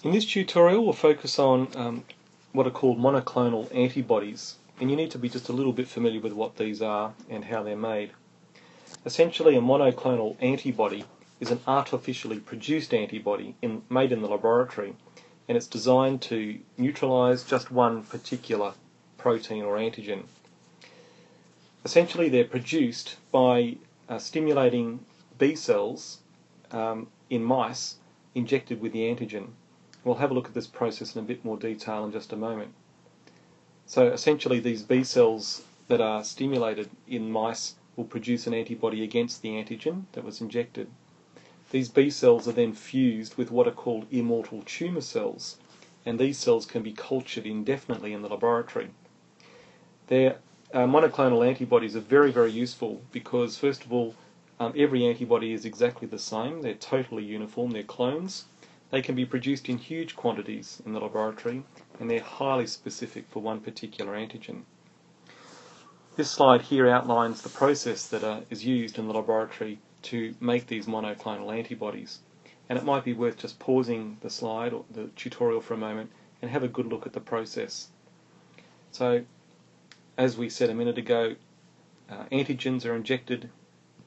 In this tutorial we'll focus on what are called monoclonal antibodies, and you need to be just a little bit familiar with what these are and how they're made. Essentially, a monoclonal antibody is an artificially produced antibody made in the laboratory, and it's designed to neutralize just one particular protein or antigen. Essentially, they're produced by stimulating B cells in mice injected with the antigen. We'll have a look at this process in a bit more detail in just a moment. So essentially, these B cells that are stimulated in mice will produce an antibody against the antigen that was injected. These B cells are then fused with what are called immortal tumour cells, and these cells can be cultured indefinitely in the laboratory. Their monoclonal antibodies are very, very useful because, first of all, every antibody is exactly the same. They're totally uniform. They're clones. They can be produced in huge quantities in the laboratory, and they're highly specific for one particular antigen. This slide here outlines the process that is used in the laboratory to make these monoclonal antibodies. And it might be worth just pausing the slide or the tutorial for a moment and have a good look at the process. So, as we said a minute ago, antigens are injected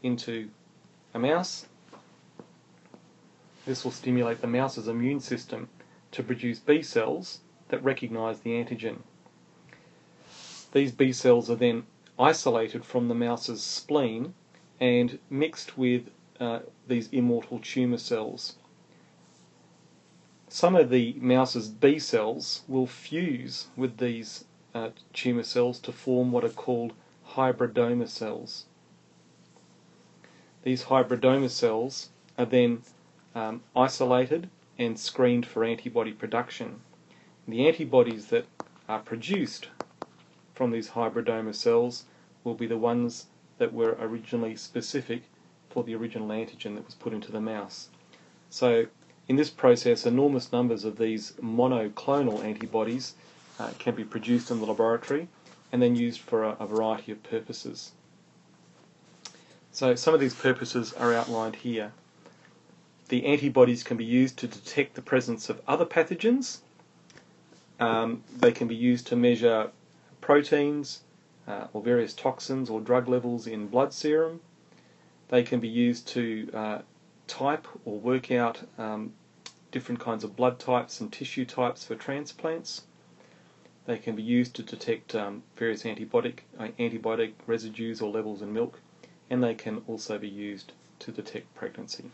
into a mouse. This will stimulate the mouse's immune system to produce B cells that recognize the antigen. These B cells are then isolated from the mouse's spleen and mixed with these immortal tumour cells. Some of the mouse's B cells will fuse with these tumour cells to form what are called hybridoma cells. These hybridoma cells are then isolated and screened for antibody production. The antibodies that are produced from these hybridoma cells will be the ones that were originally specific for the original antigen that was put into the mouse. So in this process, enormous numbers of these monoclonal antibodies can be produced in the laboratory and then used for a variety of purposes. So some of these purposes are outlined here. The antibodies can be used to detect the presence of other pathogens. They can be used to measure proteins or various toxins or drug levels in blood serum. They can be used to type or work out different kinds of blood types and tissue types for transplants. They can be used to detect various antibiotic residues or levels in milk, and they can also be used to detect pregnancy.